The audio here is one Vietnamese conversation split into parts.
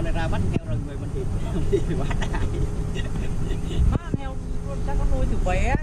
họ lại ra bắt heo rừng về mình thì bắt ai. Má heo chắc có nuôi từ bé.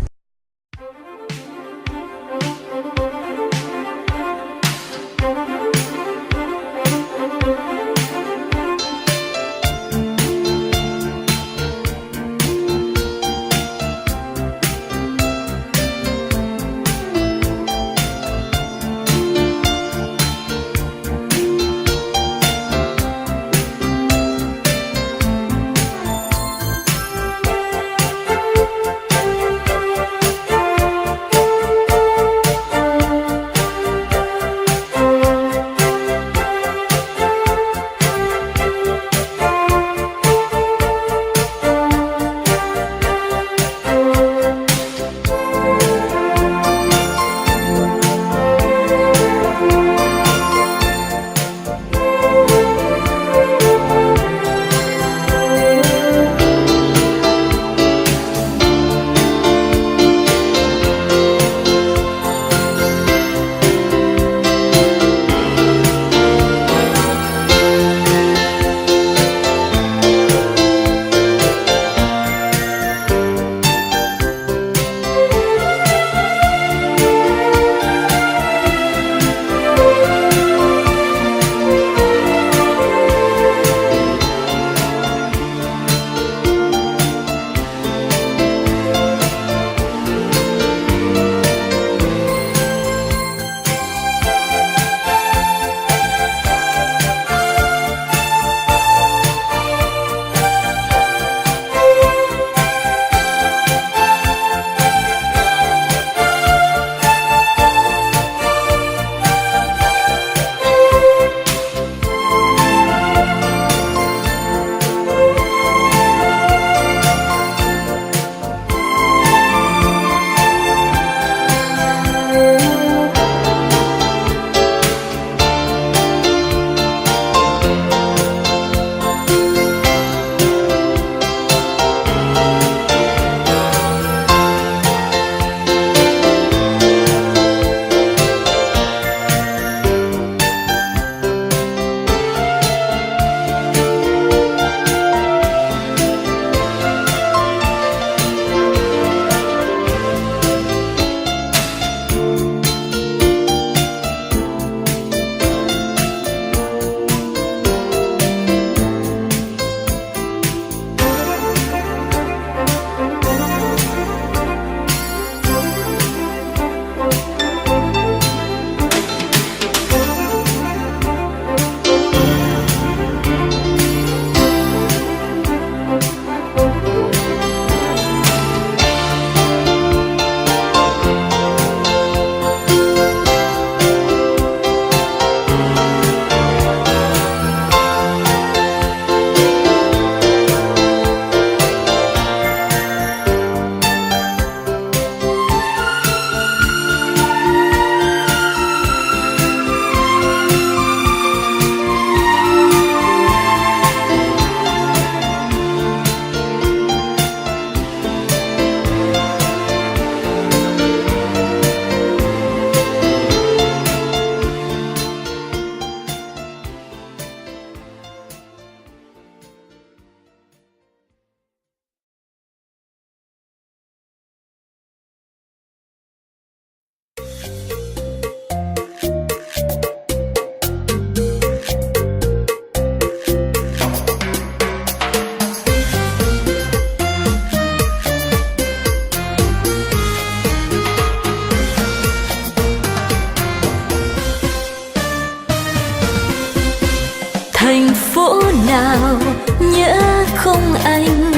thành phố nào nhớ không anh,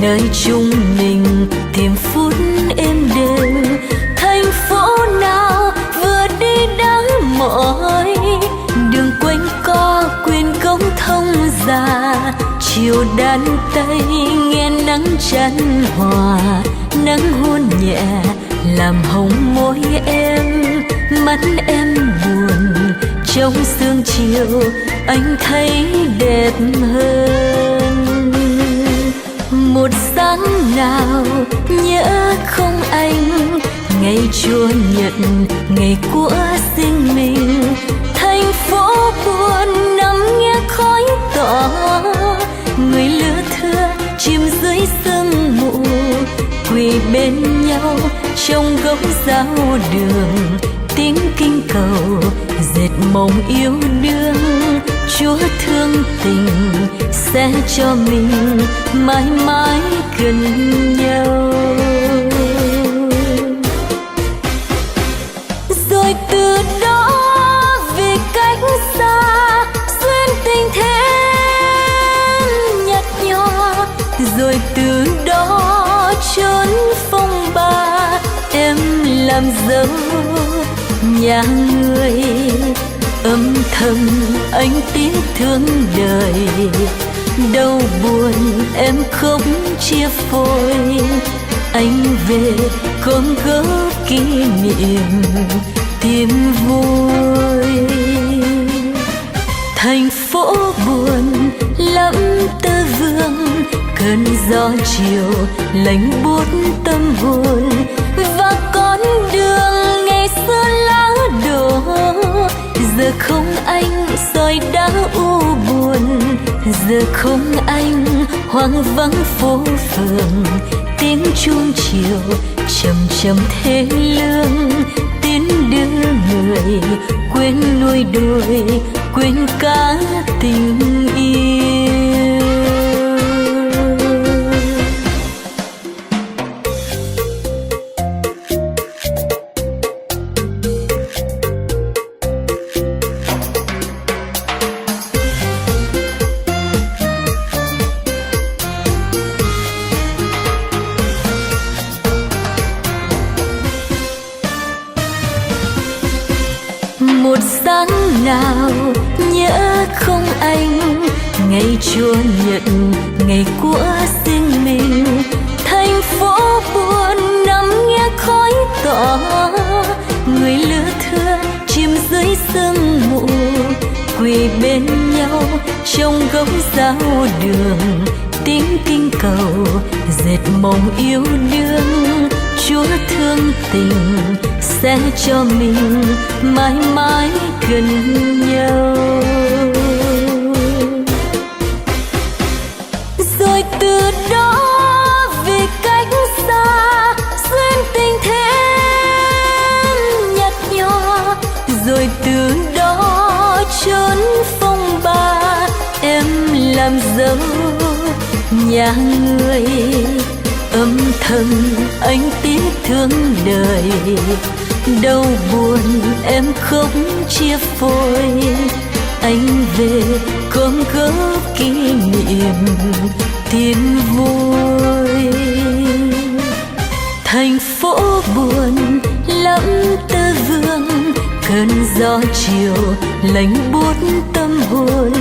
nơi chung mình tìm phút êm đềm. Thành phố nào vừa đi đáng mỏi, đường quanh co quyền cống thông già. Chiều đan tay nghe nắng chan hòa, nắng hôn nhẹ làm hồng môi em. Mắt em buồn trong sương chiều, anh thấy đẹp hơn. Một sáng nào nhớ không anh, ngày Chúa Nhật ngày của sinh mình. Thành phố buồn nằm nghe khói tỏa, trong gốc giáo đường, tiếng kinh cầu dệt mộng yêu đương. Chúa thương tình sẽ cho mình mãi mãi gần nhau. Rồi từ đó vì cách xa duyên tình thêm nhạt nhòa, rồi từ đó trốn phong ba em làm dấu nhà người. Âm thầm anh tiếc thương đời, đau buồn em không chia phôi. Anh về không góp kỷ niệm tìm vui. Thành phố buồn lắm tơ vương, cơn gió chiều lạnh buốt tâm hồn. Và con đường ngày xưa lá đổ, giờ không anh soi đã u buồn. Giờ không anh hoang vắng phố phường, tiếng chuông chiều chậm chậm thế lương. Tiến đưa người quên nuôi đôi, quên cả tình yêu. Một sáng nào nhớ không anh, ngày Chúa nhận ngày của riêng mình. Thành phố buồn nằm nghe khói tỏa, người lứa thưa chìm dưới sương mù. Quỳ bên nhau trong góc giáo đường, tiếng kinh cầu dệt mộng yêu đương. Chúa thương tình sẽ cho mình mãi mãi gần nhau. Rồi từ đó vì cách xa duyên tình thêm nhạt nhòa, rồi từ đó trốn phong ba em làm dấu nhà người. Âm thầm anh tiếc thương đời, đau buồn em không chia phôi. Anh về không góp kỷ niệm tin vui. Thành phố buồn lắm tơ vương, cơn gió chiều lạnh buốt tâm hồn.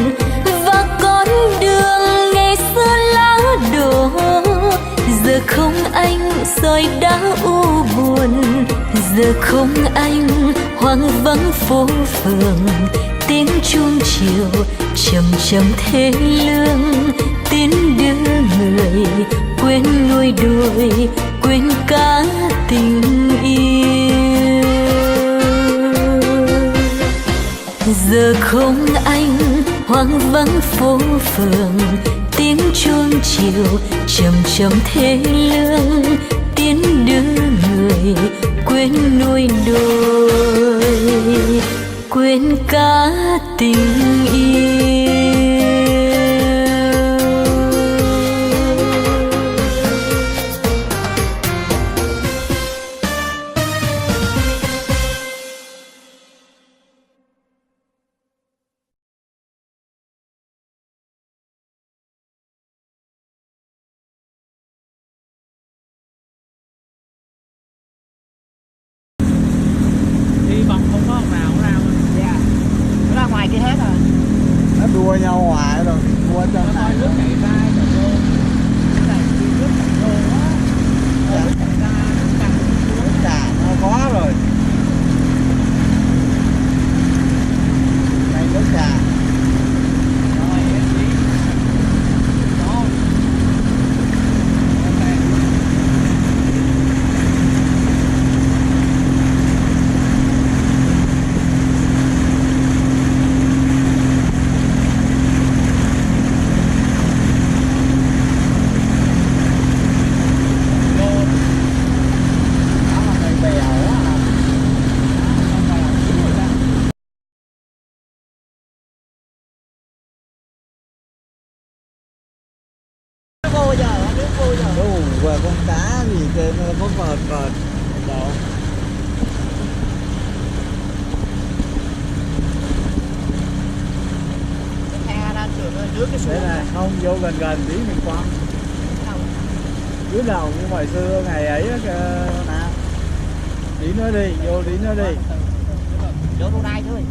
Và con đường ngày xưa lá đổ, giờ không anh soi đã u buồn. Giờ không anh hoang vắng phố phường, tiếng chuông chiều chậm chậm thế lương. Tiến đưa người quên nuôi đôi, quên cả tình yêu. Giờ không anh hoang vắng phố phường, tiếng chuông chiều chậm chậm thế lương. Tiến đưa người quên nuôi đôi, quên cả tình yêu. Đua nhau hoài rồi, đua cho hai đứa chạy ra rồi vô. Cái này đi nước chạy vô á. Nước chạy ra, nước trà nó có rồi. Đây nước trà. Rồi em đi. Đó. con cá gì trên nó có vợt đó. Thế này không vô gần gần tí mình quăng dưới đầu như hồi xưa ngày ấy á nè. Tí nữa đi, vô tí nữa đi. Vô đâu đây thôi.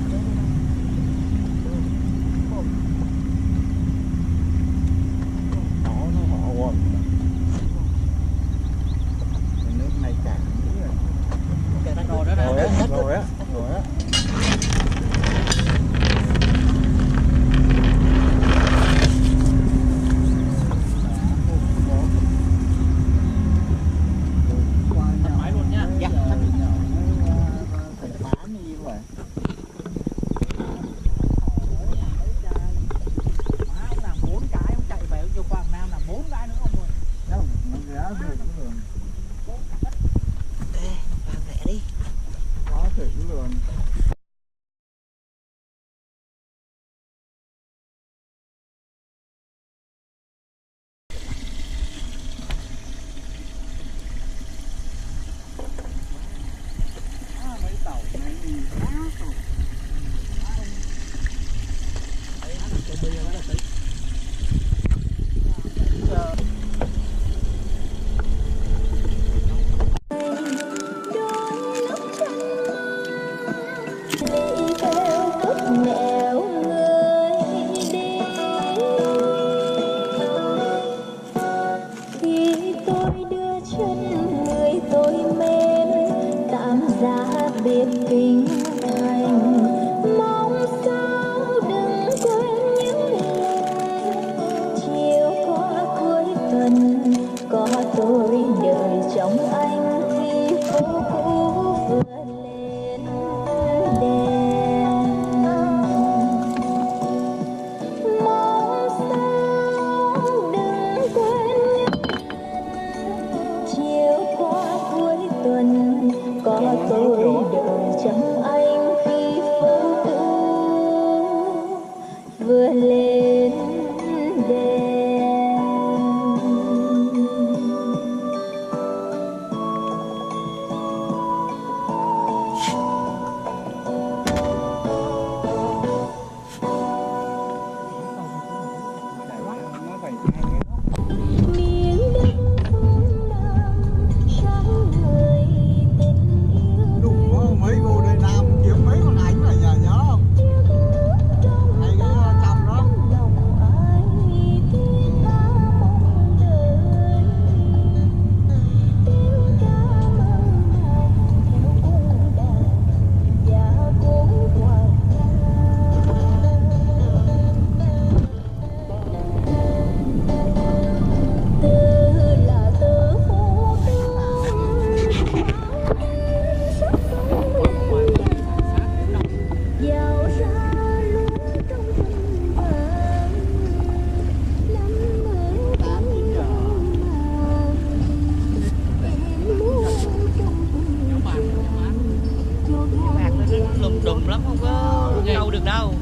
Nó họ quần. Nước này cạn rồi. Rồi á. Biết kinh thành mong sao đừng quên những lần chiều qua cuối tuần có tôi đợi trong anh khi phố cũ vừa lên đèn. Mong sao đừng quên những lần chiều qua cuối tuần có tôi đợi trong anh khi phố cũ vừa lên đèn. Miếng đất phương Nam sáng người tình yêu Đúng mấy vô đây Nam kiếm mấy con ảnh này nhờ nhớ không? Hay cái trong đó. lòng ai tiếng ta mong đợi tiếng ca mơ màng theo cung đàn và cuốn quạt từ là từ phố tương sắc sóng dạo ra luôn trong rừng vàng năm mới tháng trong màu em muốn trong vùng Bạc lên nó lùm đùm lắm, không có câu được đâu.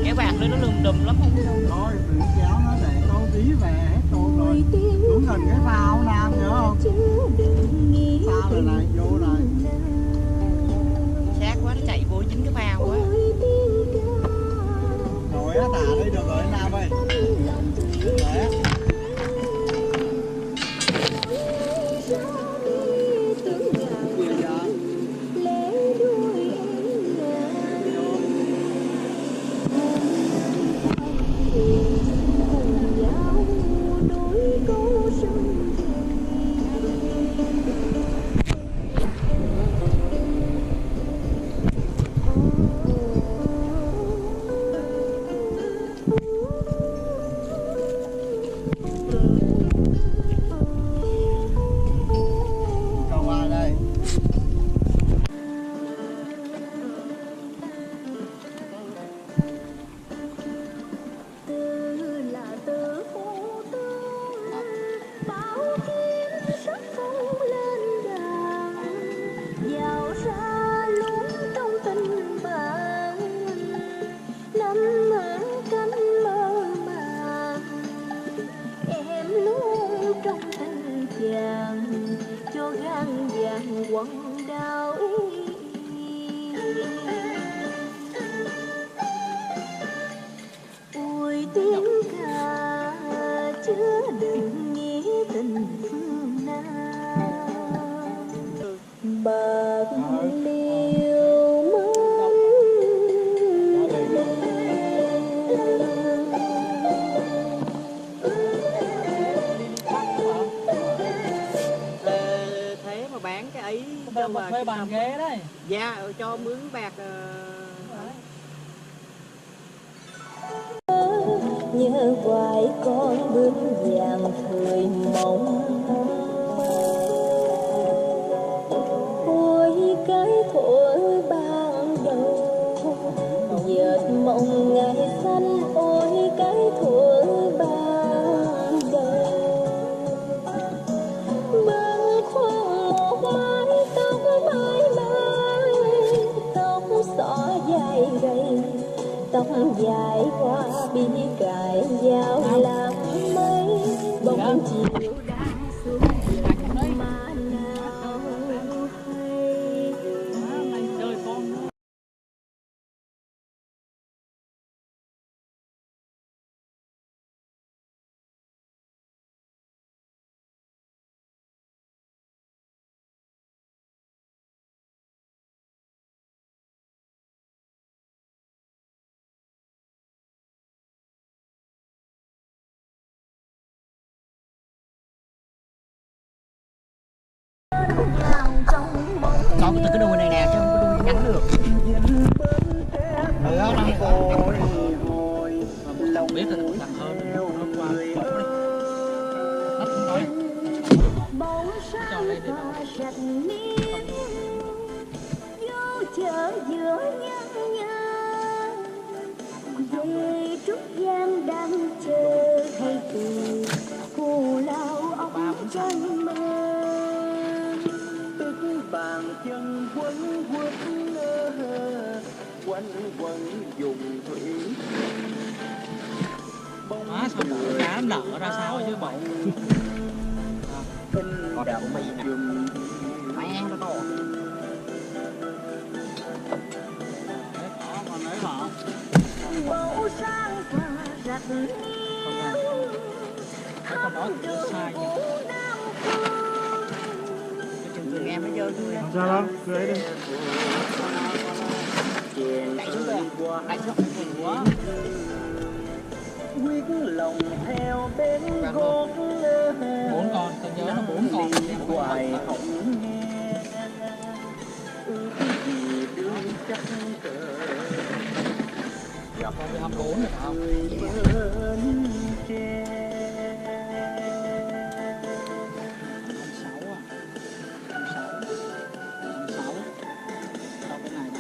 Kéo bạc lên nó lùm đùm lắm, không Thôi tự kéo nó để câu tí về hết trộn rồi. Đúng gần cái phao Nam nhớ không? Phao này này vô này. sát quá, nó chạy vô chính cái phao quá. Rồi á, thả đây được rồi Nam ơi. Được rồi á. Kìa giờ. chứa đựng nghĩa tình phương nào bạc liêu thế mà bán cái ấy Cho mà thuê bàn ghế đấy. dạ cho mướn bạc nhớ hoài con bướm vàng thời mộng ôi cái thuở ban đầu dệt mộng ngày xanh ôi cái thuở ban đầu bâng khuâng một mái tóc mãi mãi tóc xõa dài gầy tóc dài qua bi cài dao làm mây bóng chiều đang xuống dần mà nào hay Chơi con nữa. có cái đuôi này nè chứ không có đuôi ngắn được Không biết là thằng hơn nó qua nó cũng nói bóng cho lên để pha sạch miên vô chợ giữa nhân nhớ về trúc giang đang chờ hay từ cù lao óc chân mơ tức bàn chân quấn quất quanh quẩn dùng thủy má sao bộ cá nở ra sao chứ bộ có đẹp của mày nè mẹ nó to còn lấy bỏ bầu sang pha rạch niên cái con đó thì sai chứ trường em mới chơi cười không sao đâu cười đi đẩy xuống rồi đẩy xuống quá quyết lòng theo bên gót 4 con tôi nhớ là 4 con hoài không nghe ước gì đương chắc cờ gặp con bị 24 rồi phải không? bến tre 26 à 26 đâu cái này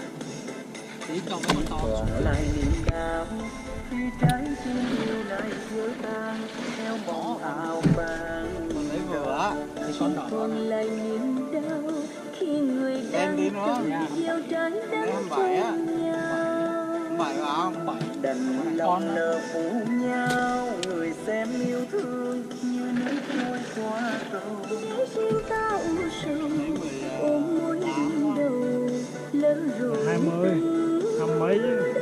tí cho mấy con to còn lại niềm đau khi trái tim yêu này vỡ tan theo bóng ảo vàng lấy vừa thì con đỏ đó còn này lại niềm đau khi người đang đi nữa. tình yêu trái đất Em bảy á. cùng nhau phải không bảy đành lòng nợ phụ nhau người xem yêu thương như nước trôi qua cầu riêng ta u sầu ôm môi đêm đầu lớn rồi 20 không mấy chứ.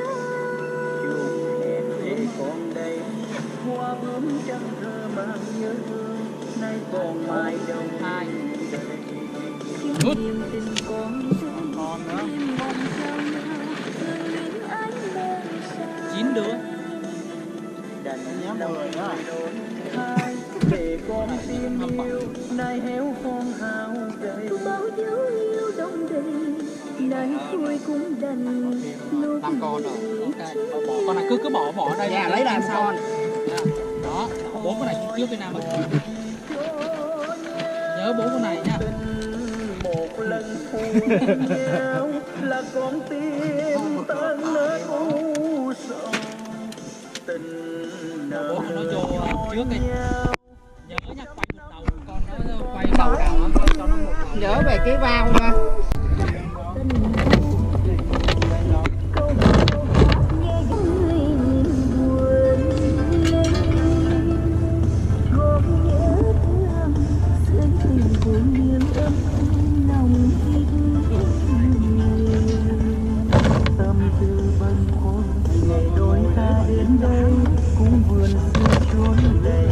chuông hẹn để còn đây hoa bướm trắng thơ mang nhớ thương nay còn mãi đâu hai khi niềm tình còn còn nữa mong sao nào người những ánh đèn sao 9 đứa đành lòng hai đôi hai để con tim yêu nay héo con hao gầy bao dấu yêu đông đầy nay thôi cũng đành lúc 5 con rồi ok bỏ con này cứ bỏ ở đây dạ lấy làm con đó 4 con này trước cái nào mà nhớ 4 con này nha một lần phù nhau là con tim tan nỡ u sầu tình nợ 4 nó vô trước đi nhớ nha quay một đầu con nó quay đầu đầu đầu cho nó một nhớ về cái vào nha câu hát nghe người buồn lên góp nhớ thương sưởi tình của miền ấm lòng tâm tư bâng khuâng ngày đôi ta đến đây cũng vườn xưa chốn đây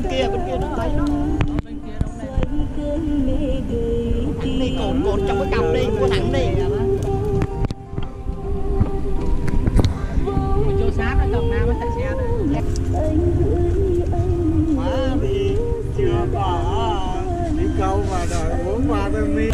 bên kia đường tây đó. bên kia đâu này Thẳng đi cột trong cái cặp đi, cô thẳng đi. mình vô sát ở tầng nào mới chạy xe đây. Má đi chưa có đi câu mà đòi uống qua tôi mi.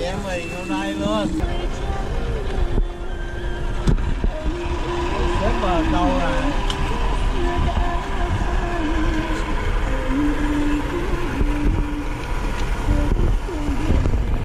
Em mình hôm nay luôn. Xếp bờ câu là